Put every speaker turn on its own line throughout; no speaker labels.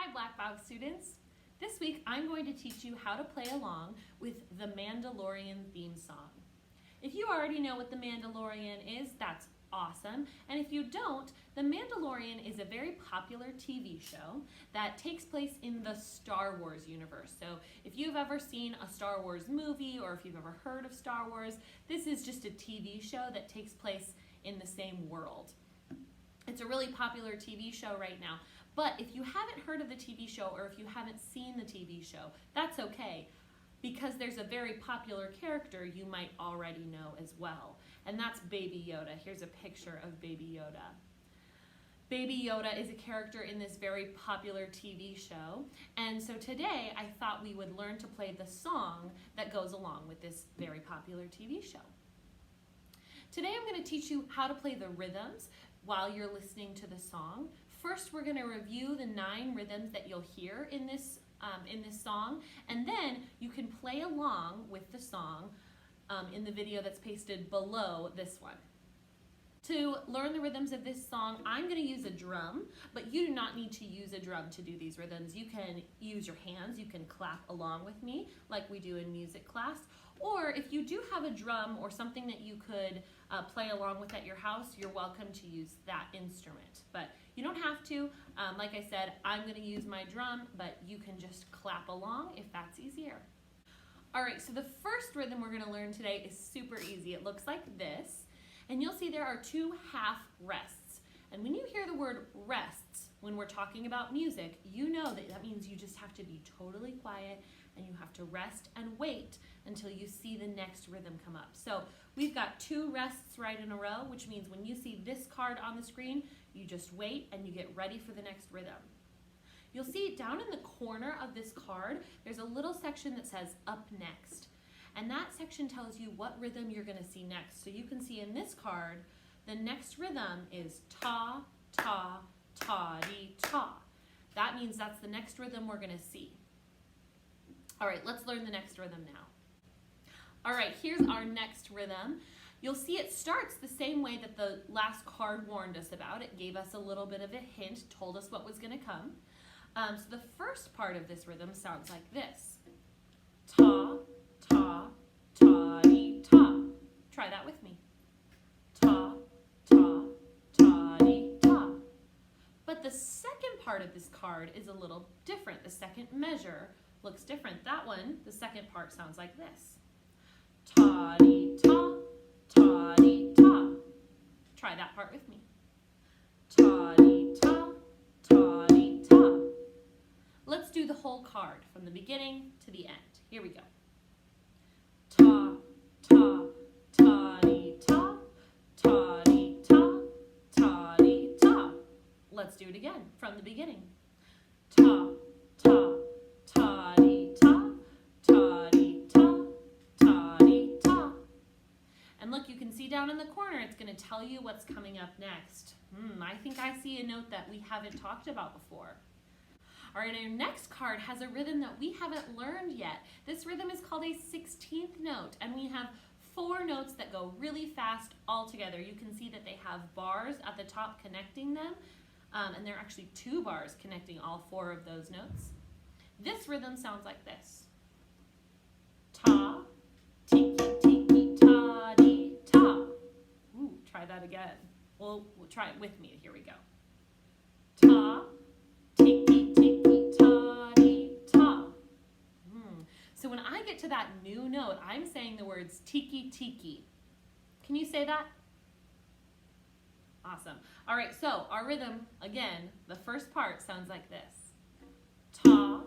Hi Black Box students! This week I'm going to teach you how to play along with the Mandalorian theme song. If you already know what the Mandalorian is, that's awesome. And if you don't, the Mandalorian is a very popular TV show that takes place in the Star Wars universe. So if you've ever seen a Star Wars movie or if you've ever heard of Star Wars, this is just a TV show that takes place in the same world. It's a really popular TV show right now. But if you haven't heard of the TV show or if you haven't seen the TV show, that's okay, because there's a very popular character you might already know as well, and that's Baby Yoda. Here's a picture of Baby Yoda. Baby Yoda is a character in this very popular TV show, and so today I thought we would learn to play the song that goes along with this very popular TV show. Today I'm going to teach you how to play the rhythms while you're listening to the song. First, we're going to review the 9 rhythms that you'll hear in this song, and then you can play along with the song in the video that's pasted below this one. To learn the rhythms of this song, I'm going to use a drum, but you do not need to use a drum to do these rhythms. You can use your hands, you can clap along with me like we do in music class, or if you do have a drum or something that you could play along with at your house, you're welcome to use that instrument. But you don't have to. Like I said, I'm going to use my drum, but you can just clap along if that's easier. All right, so the first rhythm we're going to learn today is super easy. It looks like this, and you'll see there are 2 half rests. And when you hear the word rests, when we're talking about music, you know that means you just have to be totally quiet and you have to rest and wait until you see the next rhythm come up. So we've got 2 rests right in a row, which means when you see this card on the screen, you just wait and you get ready for the next rhythm. You'll see down in the corner of this card, there's a little section that says up next. And that section tells you what rhythm you're going to see next. So you can see in this card, the next rhythm is ta, ta, ta-dee, ta. That means that's the next rhythm we're going to see. All right, let's learn the next rhythm now. All right, here's our next rhythm. You'll see it starts the same way that the last card warned us about. It gave us a little bit of a hint, told us what was going to come. So the first part of this rhythm sounds like this. Ta, ta, ta-dee, ta. Try that with me. Ta, ta, ta-dee, ta. But the second part of this card is a little different. The second measure looks different. That one, the second part sounds like this. Ta-dee, ta, ta-dee, ta. Try that part with me. Ta-dee, ta, ta-dee, ta. Let's do the whole card from the beginning to the end. Here we go. Ta, ta, ta-dee, ta, ta-dee, ta, ta-dee, ta. Let's do it again from the beginning. Ta, ta, ta-dee, ta, ta-dee, ta, ta-dee, ta. And look, you can see down in the corner, it's going to tell you what's coming up next. I think I see a note that we haven't talked about before. All right, our next card has a rhythm that we haven't learned yet. This rhythm is called a 16th note, and we have 4 notes that go really fast all together. You can see that they have bars at the top connecting them, and there are actually 2 bars connecting all 4 of those notes. This rhythm sounds like this. Ta, tiki, tiki, ta, dee, ta. Ooh, try that again. We'll try it with me. Here we go. Ta, tiki, tiki, ta, dee, ta. So when I get to that new note, I'm saying the words tiki, tiki. Can you say that? Awesome. All right, so our rhythm, again, the first part sounds like this. Ta,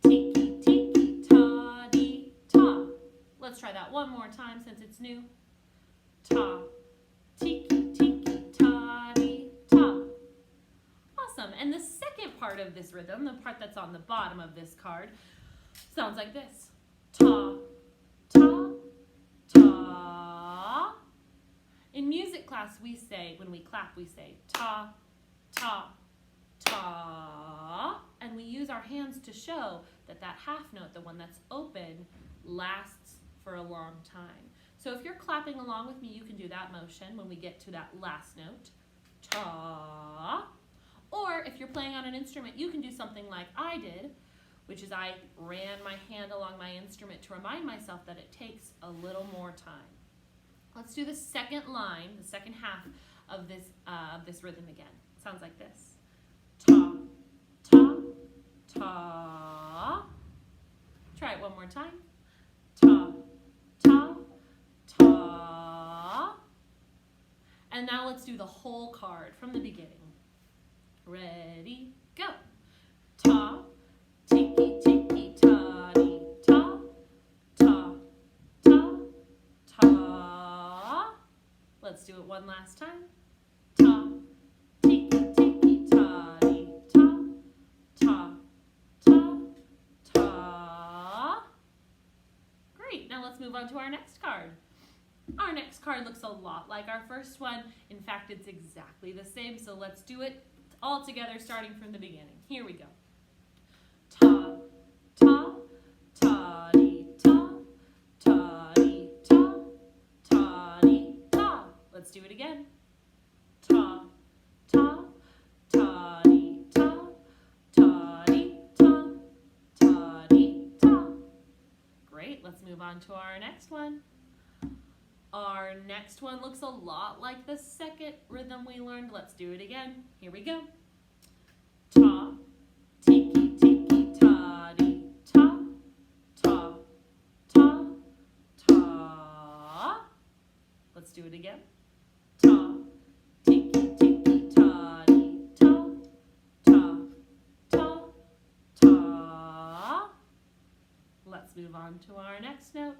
tiki, tiki, ta, dee, ta. Let's try that one more time since it's new. Ta, tiki, tiki, ta, dee, ta. Awesome. And the second part of this rhythm, the part that's on the bottom of this card, sounds like this. Ta, ta, ta. In music class, we say, when we clap, we say ta, ta, ta. And we use our hands to show that that half note, the one that's open, lasts for a long time. So if you're clapping along with me, you can do that motion when we get to that last note. Ta. Or if you're playing on an instrument, you can do something like I did, which is I ran my hand along my instrument to remind myself that it takes a little more time. Let's do the second line, the second half of this rhythm again. Sounds like this. Ta, ta, ta. Try it one more time. Ta, ta, ta. And now let's do the whole card from the beginning. Ready, go. Ta, tiki, tiki, ta-dee, ta, ta, ta, ta. Let's do it one last time. Ta, tiki, tiki, ta-dee, ta, ta, ta, ta. Great, now let's move on to our next card. Our next card looks a lot like our first one. In fact, it's exactly the same, so let's do it all together starting from the beginning. Here we go. Ta, ta, ta-dee, ta, ta-dee, ta, ta-dee, ta. Let's do it again. Ta, ta, ta-dee, ta, ta-dee, ta, ta-dee, ta. Great, let's move on to our next one. Our next one looks a lot like the second rhythm we learned. Let's do it again. Here we go. Ta, tiki, tiki, ta-dee, ta, ta, ta, ta. Let's do it again. Ta, tiki, tiki, ta-dee, ta, ta, ta, ta. Let's move on to our next note.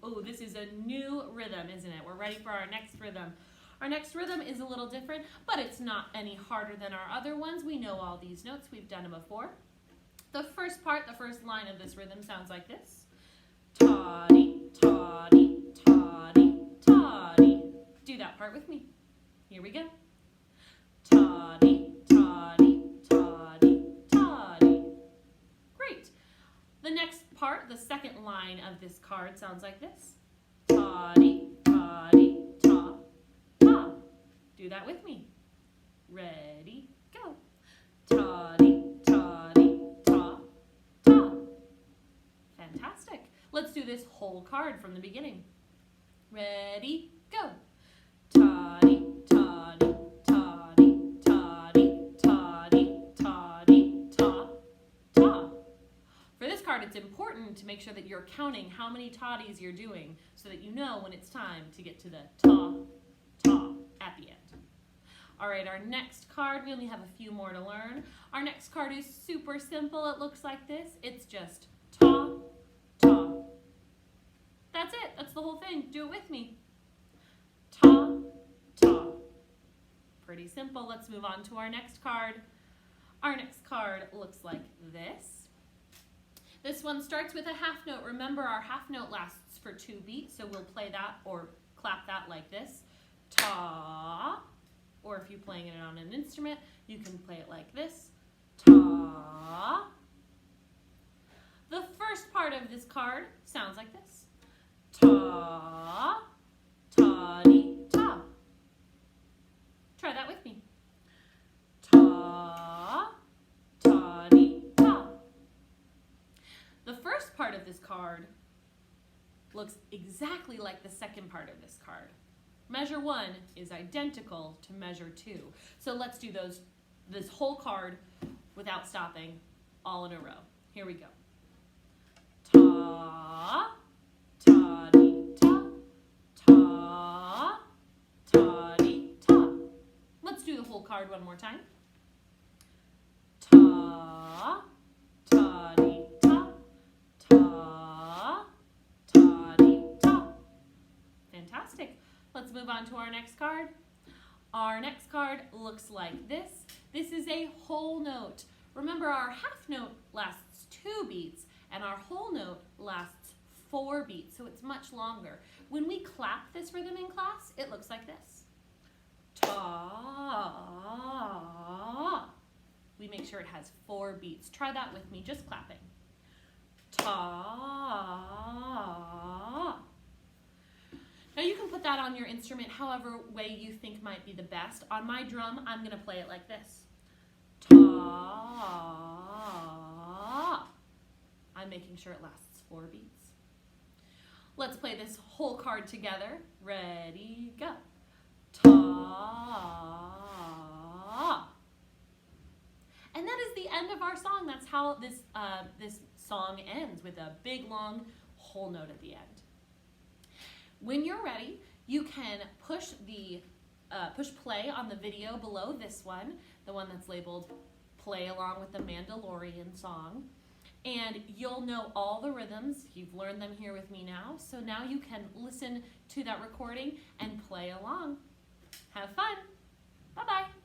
Oh, this is a new rhythm, isn't it? We're ready for our next rhythm. Our next rhythm is a little different, but it's not any harder than our other ones. We know all these notes. We've done them before. The first line of this rhythm sounds like this. Ta-dee, ta-dee, ta-dee, ta-dee. Do that part with me. Here we go. Ta-dee, ta-dee, ta-dee, ta-dee. Great. The next part, the second line of this card sounds like this. Ta-dee, ta-dee, ta, ta. Do that with me. Ready, go. Ta-dee, ta-dee, ta, ta. Fantastic. Let's do this whole card from the beginning. Ready, go. Ta-dee, ta-dee, ta-dee, ta-dee, ta-dee, ta-dee, ta, ta. For this card, it's important to make sure that you're counting how many toddies you're doing so that you know when it's time to get to the ta, ta at the end. All right, our next card, we only have a few more to learn. Our next card is super simple. It looks like this. It's just ta, ta. That's it. That's the whole thing. Do it with me. Ta, ta. Pretty simple. Let's move on to our next card. Our next card looks like this. This one starts with a half note. Remember, our half note lasts for 2 beats, so we'll play that or clap that like this. Ta. Or if you're playing it on an instrument, you can play it like this. Ta. The first part of this card sounds like this. Ta, ta-dee, ta. Try that with me. Ta, ta-dee, ta. The first part of this card looks exactly like the second part of this card. Measure 1 is identical to measure 2. So let's do this whole card without stopping, all in a row. Here we go. Ta, ta-dee, ta, ta, ta-dee, ta. Let's do the whole card one more time. Ta, ta-dee, ta, ta, ta-dee, ta. Fantastic. Let's move on to our next card. Our next card looks like this. This is a whole note. Remember, our half note lasts 2 beats, and our whole note lasts 4 beats, so it's much longer. When we clap this rhythm in class, it looks like this. Ta. We make sure it has 4 beats. Try that with me, just clapping. Ta. Now you can put that on your instrument however way you think might be the best. On my drum, I'm going to play it like this. ta. I'm making sure it lasts 4 beats. Let's play this whole card together. Ready, go. Ta. And that is the end of our song. That's how this song ends, with a big long whole note at the end. When you're ready, you can push play on the video below this one, the one that's labeled Play Along with the Mandalorian Song. And you'll know all the rhythms. You've learned them here with me now. So now you can listen to that recording and play along. Have fun. Bye-bye.